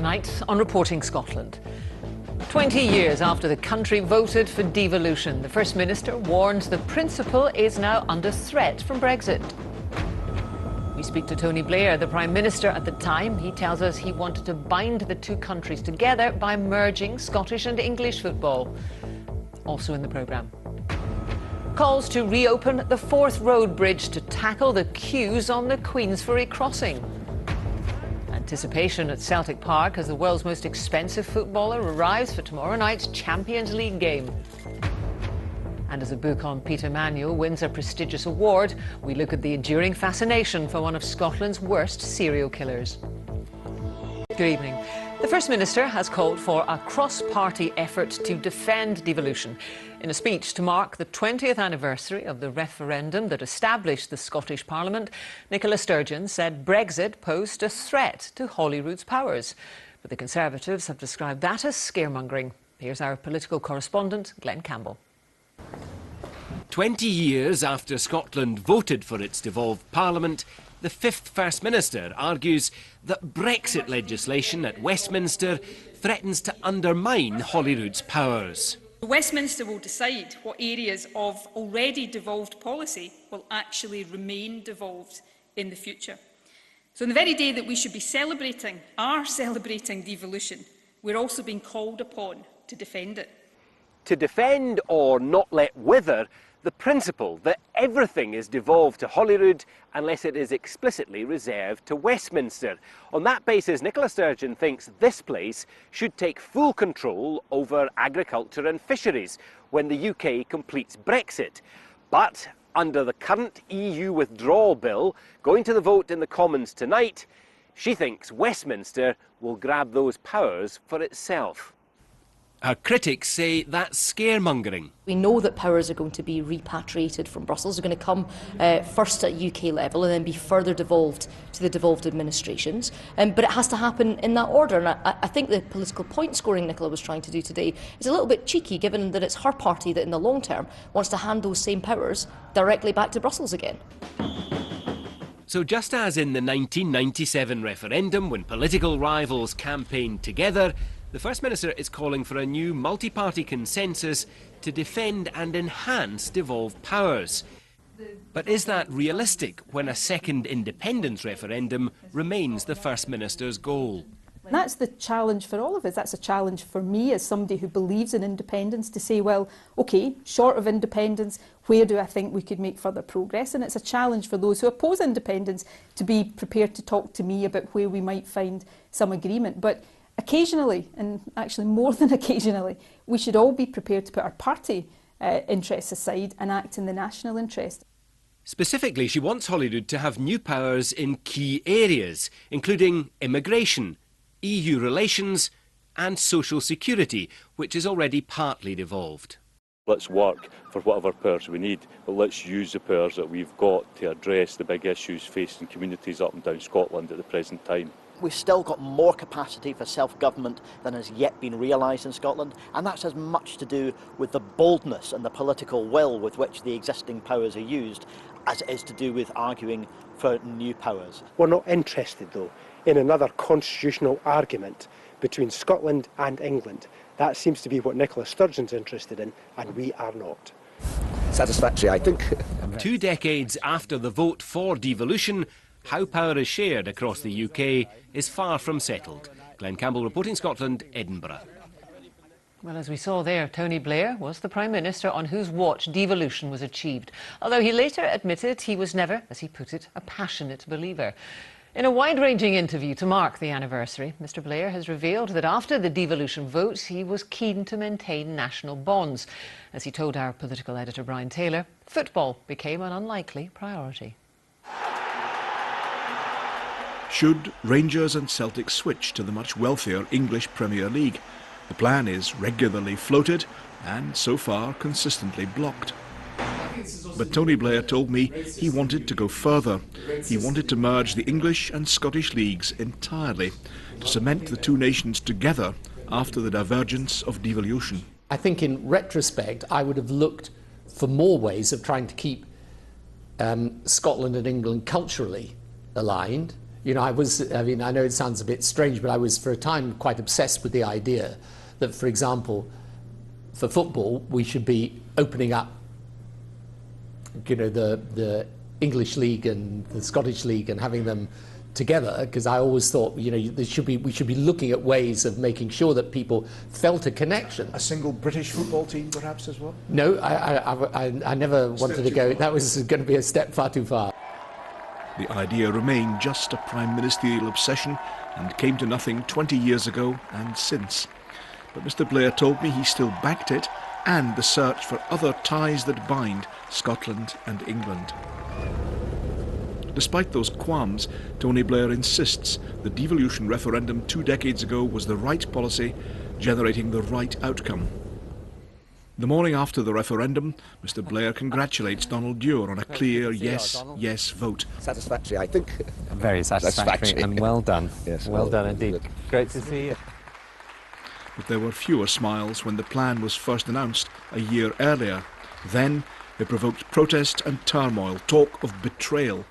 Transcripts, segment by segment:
tonight on Reporting Scotland. 20 years after the country voted for devolution, the First Minister warns the principle is now under threat from Brexit. We speak to Tony Blair, the Prime Minister at the time. He tells us he wanted to bind the two countries together by merging Scottish and English football. Also in the programme, calls to reopen the Forth Road Bridge to tackle the queues on the Queensferry crossing. Anticipation at Celtic Park as the world's most expensive footballer arrives for tomorrow night's Champions League game. And as a book on Peter Manuel wins a prestigious award, we look at the enduring fascination for one of Scotland's worst serial killers. Good evening. The First Minister has called for a cross-party effort to defend devolution. In a speech to mark the 20th anniversary of the referendum that established the Scottish Parliament, Nicola Sturgeon said Brexit posed a threat to Holyrood's powers. But the Conservatives have described that as scaremongering. Here's our political correspondent, Glenn Campbell. 20 years after Scotland voted for its devolved Parliament, the fifth First Minister argues that Brexit legislation at Westminster threatens to undermine Holyrood's powers. Westminster will decide what areas of already devolved policy will actually remain devolved in the future. So on the very day that we should be celebrating devolution, we're also being called upon to defend it. To defend or not let wither the principle that everything is devolved to Holyrood unless it is explicitly reserved to Westminster. On that basis, Nicola Sturgeon thinks this place should take full control over agriculture and fisheries when the UK completes Brexit. But under the current EU withdrawal bill going to the vote in the Commons tonight, she thinks Westminster will grab those powers for itself. Her critics say that's scaremongering. We know that powers are going to be repatriated from Brussels. They're going to come first at UK level and then be further devolved to the devolved administrations. But it has to happen in that order. And I think the political point scoring Nicola was trying to do today is a little bit cheeky, given that it's her party that in the long term wants to hand those same powers directly back to Brussels again. So just as in the 1997 referendum, when political rivals campaigned together, the First Minister is calling for a new multi-party consensus to defend and enhance devolved powers. But is that realistic when a second independence referendum remains the First Minister's goal? That's the challenge for all of us. That's a challenge for me as somebody who believes in independence to say, well, OK, short of independence, where do I think we could make further progress? And it's a challenge for those who oppose independence to be prepared to talk to me about where we might find some agreement. But occasionally, and actually more than occasionally, we should all be prepared to put our party interests aside and act in the national interest. Specifically, she wants Holyrood to have new powers in key areas, including immigration, EU relations and social security, which is already partly devolved. Let's work for whatever powers we need, but let's use the powers that we've got to address the big issues facing communities up and down Scotland at the present time. We've still got more capacity for self-government than has yet been realised in Scotland, and that's as much to do with the boldness and the political will with which the existing powers are used as it is to do with arguing for new powers. We're not interested, though, in another constitutional argument between Scotland and England. That seems to be what Nicola Sturgeon's interested in, and we are not. Satisfactory, I think. 2 decades after the vote for devolution, how power is shared across the UK is far from settled. Glenn Campbell, Reporting Scotland, Edinburgh. Well, as we saw there, Tony Blair was the Prime Minister on whose watch devolution was achieved, although he later admitted he was never, as he put it, a passionate believer. In a wide-ranging interview to mark the anniversary, Mr Blair has revealed that after the devolution vote, he was keen to maintain national bonds. As he told our political editor Brian Taylor, football became an unlikely priority. Should Rangers and Celtic switch to the much wealthier English Premier League? The plan is regularly floated and so far consistently blocked. But Tony Blair told me he wanted to go further. He wanted to merge the English and Scottish leagues entirely, to cement the two nations together after the divergence of devolution. I think in retrospect I would have looked for more ways of trying to keep Scotland and England culturally aligned. You know, I mean, I know it sounds a bit strange, but I was for a time quite obsessed with the idea that, for example, for football, we should be opening up, you know, the English League and the Scottish League and having them together, because I always thought, you know, we should be looking at ways of making sure that people felt a connection. A single British football team, perhaps, as well? No, I never wanted to go. That was going to be a step far too far. The idea remained just a prime ministerial obsession and came to nothing 20 years ago and since. But Mr. Blair told me he still backed it and the search for other ties that bind Scotland and England. Despite those qualms, Tony Blair insists the devolution referendum 2 decades ago was the right policy, generating the right outcome. The morning after the referendum, Mr. Blair congratulates Donald Dewar on a clear yes vote. Satisfactory, I think. Very satisfactory and well done. Yes, well done indeed. Great to see you. But there were fewer smiles when the plan was first announced a year earlier. Then it provoked protest and turmoil, talk of betrayal.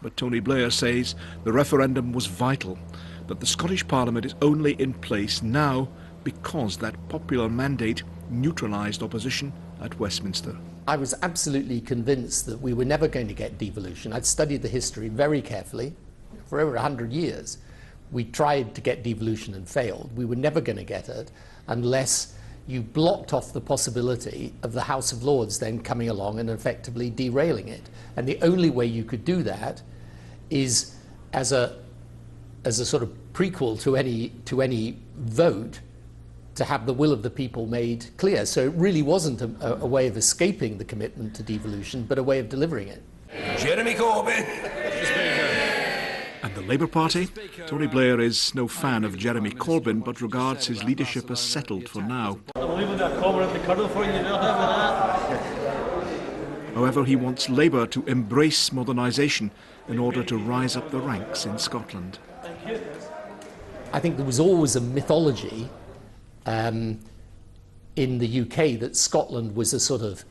But Tony Blair says the referendum was vital, that the Scottish Parliament is only in place now because that popular mandate neutralised opposition at Westminster. I was absolutely convinced that we were never going to get devolution. I'd studied the history very carefully for over 100 years. We tried to get devolution and failed. We were never going to get it unless you blocked off the possibility of the House of Lords then coming along and effectively derailing it. And the only way you could do that is as a sort of prequel to any vote, to have the will of the people made clear. So it really wasn't a way of escaping the commitment to devolution, but a way of delivering it. Jeremy Corbyn! And the Labour Party? Tony Blair is no fan of Jeremy Corbyn, but regards his leadership as settled for now. However, he wants Labour to embrace modernisation in order to rise up the ranks in Scotland. I think there was always a mythology in the UK that Scotland was a sort of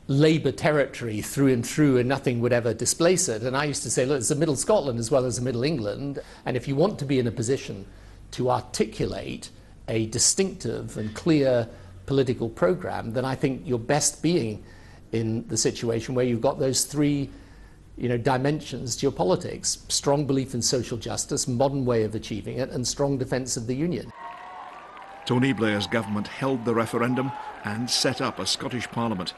Labour territory through and through and nothing would ever displace it. And I used to say, look, it's a Middle Scotland as well as a Middle England. And if you want to be in a position to articulate a distinctive and clear political programme, then I think you're best being in the situation where you've got those three dimensions to your politics: strong belief in social justice, modern way of achieving it, and strong defence of the Union. Tony Blair's government held the referendum and set up a Scottish Parliament.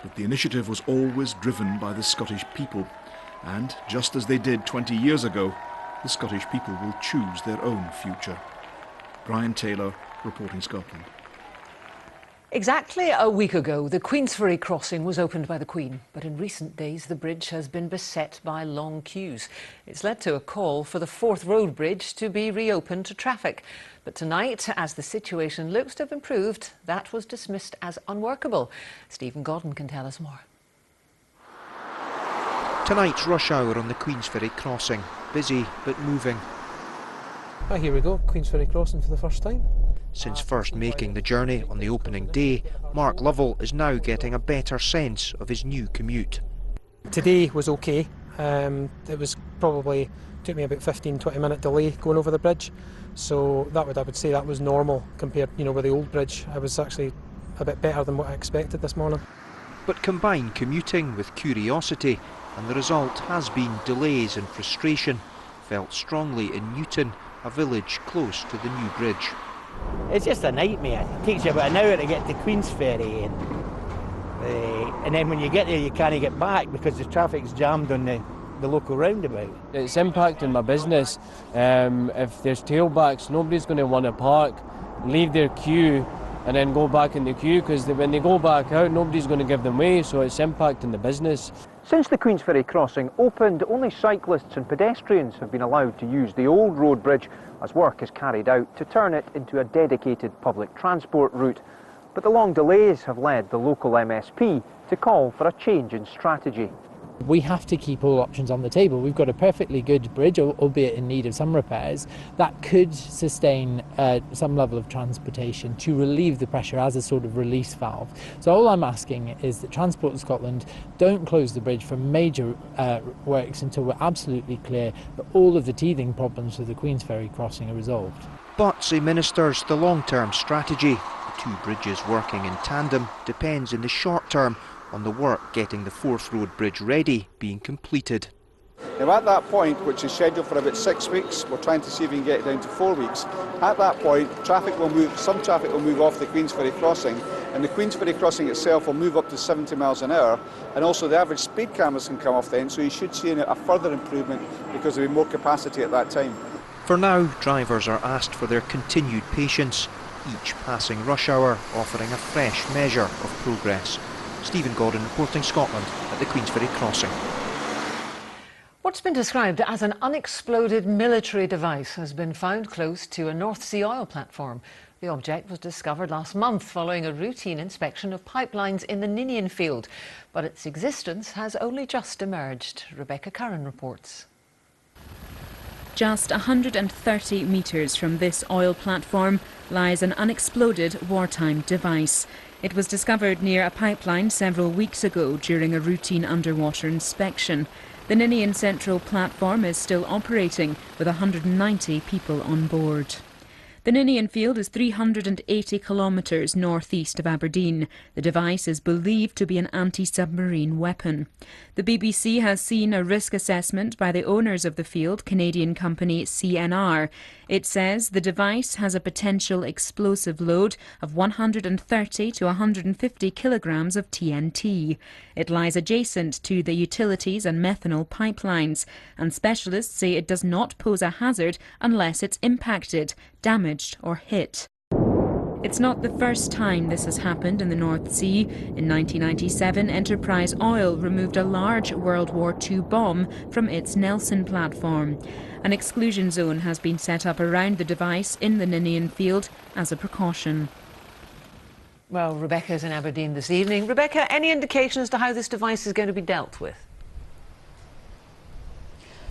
But the initiative was always driven by the Scottish people. And just as they did 20 years ago, the Scottish people will choose their own future. Brian Taylor, reporting Scotland. Exactly a week ago, the Queensferry crossing was opened by the Queen, but in recent days the bridge has been beset by long queues. It's led to a call for the Forth Road Bridge to be reopened to traffic. But tonight, as the situation looks to have improved, that was dismissed as unworkable. Stephen Godden can tell us more. Tonight's rush hour on the Queensferry crossing. Busy but moving. Ah, here we go, Queensferry crossing for the first time. Since first making the journey on the opening day, Mark Lovell is now getting a better sense of his new commute. Today was okay. It was probably, took me about 15-20 minute delay going over the bridge. So I would say that was normal compared, with the old bridge. I was actually a bit better than what I expected this morning. But combine commuting with curiosity, and the result has been delays and frustration, felt strongly in Newton, a village close to the new bridge. It's just a nightmare. It takes you about an hour to get to Queensferry, and then when you get there you can't get back because the traffic's jammed on the local roundabout. It's impacting my business. If there's tailbacks, nobody's going to want to park, leave their queue and then go back in the queue, because when they go back out nobody's going to give them way, so it's impacting the business. Since the Queensferry crossing opened, only cyclists and pedestrians have been allowed to use the old road bridge as work is carried out to turn it into a dedicated public transport route. But the long delays have led the local MSP to call for a change in strategy. We have to keep all options on the table. We've got a perfectly good bridge, albeit in need of some repairs, that could sustain some level of transportation to relieve the pressure as a sort of release valve. So all I'm asking is that Transport Scotland don't close the bridge for major works until we're absolutely clear that all of the teething problems with the Queensferry crossing are resolved. But, say ministers, the long-term strategy, the two bridges working in tandem, depends in the short term on the work getting the Forth Road Bridge ready being completed. Now at that point, which is scheduled for about 6 weeks, we're trying to see if we can get it down to 4 weeks. At that point, some traffic will move off the Queensferry crossing, and the Queensferry crossing itself will move up to 70 miles an hour, and also the average speed cameras can come off then, so you should see a further improvement because there will be more capacity at that time. For now, drivers are asked for their continued patience, each passing rush hour offering a fresh measure of progress. Stephen Gordon reporting Scotland at the Queensferry crossing. What's been described as an unexploded military device has been found close to a North Sea oil platform. The object was discovered last month following a routine inspection of pipelines in the Ninian field, but its existence has only just emerged. Rebecca Curran reports. Just 130 metres from this oil platform lies an unexploded wartime device. It was discovered near a pipeline several weeks ago during a routine underwater inspection. The Ninian Central platform is still operating with 190 people on board. The Ninian field is 380 kilometres northeast of Aberdeen. The device is believed to be an anti-submarine weapon. The BBC has seen a risk assessment by the owners of the field, Canadian company CNR. It says the device has a potential explosive load of 130 to 150 kilograms of TNT. It lies adjacent to the utilities and methanol pipelines, and specialists say it does not pose a hazard unless it's impacted, damaged or hit. It's not the first time this has happened in the North Sea. In 1997, Enterprise Oil removed a large World War II bomb from its Nelson platform. An exclusion zone has been set up around the device in the Ninian field as a precaution. Well, Rebecca's in Aberdeen this evening. Rebecca, any indication as to how this device is going to be dealt with?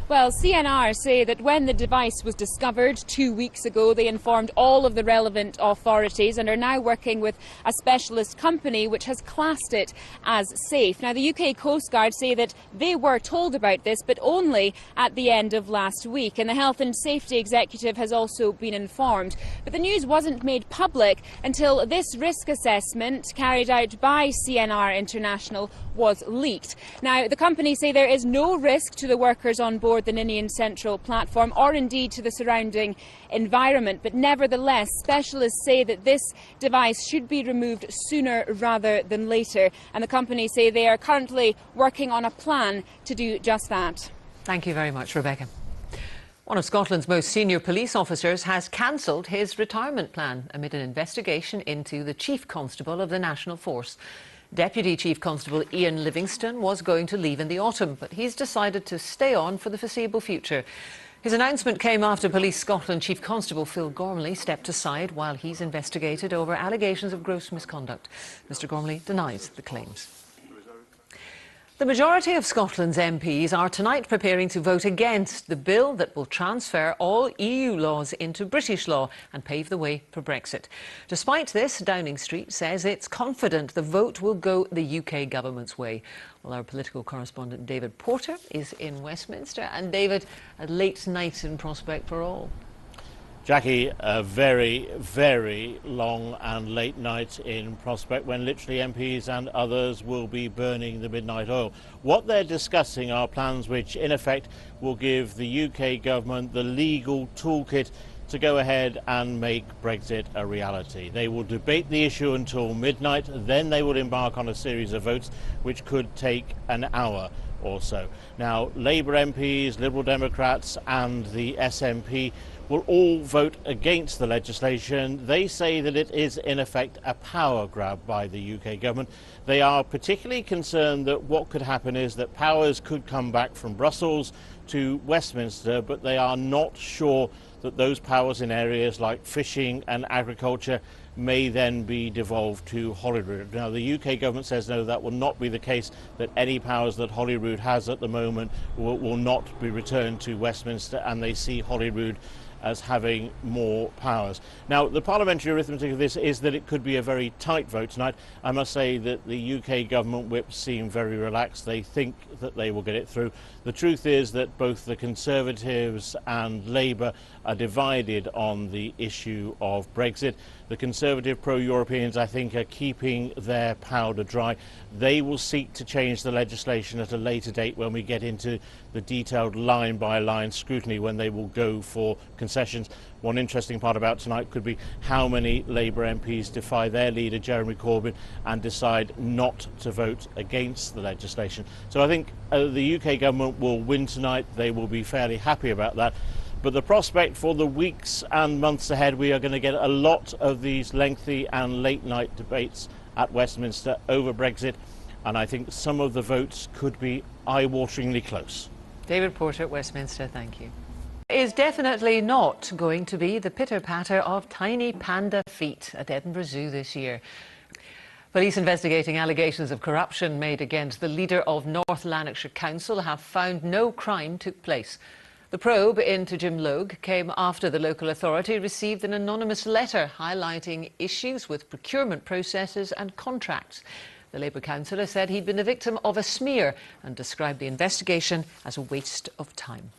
Well, CNR say that when the device was discovered 2 weeks ago, they informed all of the relevant authorities and are now working with a specialist company which has classed it as safe. Now, the UK Coast Guard say that they were told about this, but only at the end of last week. And the Health and Safety Executive has also been informed. But the news wasn't made public until this risk assessment carried out by CNR International was leaked. Now, the company say there is no risk to the workers on board the Ninian Central platform or indeed to the surrounding environment, but nevertheless specialists say that this device should be removed sooner rather than later, and the company say they are currently working on a plan to do just that. Thank you very much, Rebecca. One of Scotland's most senior police officers has cancelled his retirement plan amid an investigation into the Chief Constable of the National Force. Deputy Chief Constable Ian Livingston was going to leave in the autumn, but he's decided to stay on for the foreseeable future. His announcement came after Police Scotland Chief Constable Phil Gormley stepped aside while he's investigated over allegations of gross misconduct. Mr Gormley denies the claims. The majority of Scotland's MPs are tonight preparing to vote against the bill that will transfer all EU laws into British law and pave the way for Brexit. Despite this, Downing Street says it's confident the vote will go the UK government's way. Well, our political correspondent David Porter is in Westminster. And David, a late night in prospect for all. Jackie, a very, very long and late night in prospect when literally MPs and others will be burning the midnight oil. What they're discussing are plans which, in effect, will give the UK government the legal toolkit to go ahead and make Brexit a reality. They will debate the issue until midnight, then they will embark on a series of votes which could take an hour or so. Now, Labour MPs, Liberal Democrats and the SNP will all vote against the legislation. They say that it is in effect a power grab by the UK government. They are particularly concerned that what could happen is that powers could come back from Brussels to Westminster, but they are not sure that those powers in areas like fishing and agriculture may then be devolved to Holyrood. Now, the UK government says no, that will not be the case, that any powers that Holyrood has at the moment will not be returned to Westminster, and they see Holyrood as having more powers. Now, the parliamentary arithmetic of this is that it could be a very tight vote tonight. I must say that the UK government whips seem very relaxed. They think that they will get it through. The truth is that both the Conservatives and Labour are divided on the issue of Brexit. The Conservative pro-Europeans, I think, are keeping their powder dry. They will seek to change the legislation at a later date when we get into the detailed line-by-line scrutiny, when they will go for concessions. One interesting part about tonight could be how many Labour MPs defy their leader, Jeremy Corbyn, and decide not to vote against the legislation. So I think the UK government will win tonight. They will be fairly happy about that. But the prospect for the weeks and months ahead, we are going to get a lot of these lengthy and late night debates at Westminster over Brexit, and I think some of the votes could be eye-wateringly close. David Porter at Westminster, thank you. Is definitely not going to be the pitter-patter of tiny panda feet at Edinburgh Zoo this year. Police investigating allegations of corruption made against the leader of North Lanarkshire Council have found no crime took place. The probe into Jim Logue came after the local authority received an anonymous letter highlighting issues with procurement processes and contracts. The Labour councillor said he'd been the victim of a smear and described the investigation as a waste of time.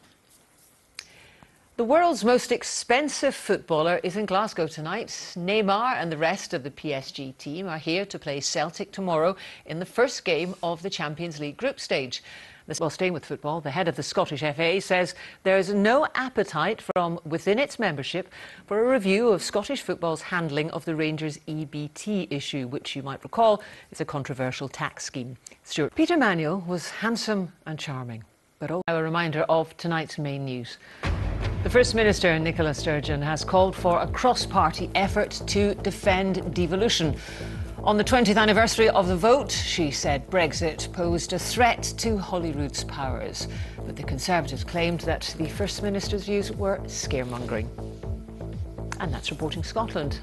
The world's most expensive footballer is in Glasgow tonight. Neymar and the rest of the PSG team are here to play Celtic tomorrow in the first game of the Champions League group stage. While staying with football, the head of the Scottish FA says there's no appetite from within its membership for a review of Scottish football's handling of the Rangers EBT issue, which you might recall is a controversial tax scheme. Stuart, Peter Manuel was handsome and charming, but now a reminder of tonight's main news. The First Minister, Nicola Sturgeon, has called for a cross-party effort to defend devolution. On the 20th anniversary of the vote, she said Brexit posed a threat to Holyrood's powers. But the Conservatives claimed that the First Minister's views were scaremongering. And that's Reporting Scotland.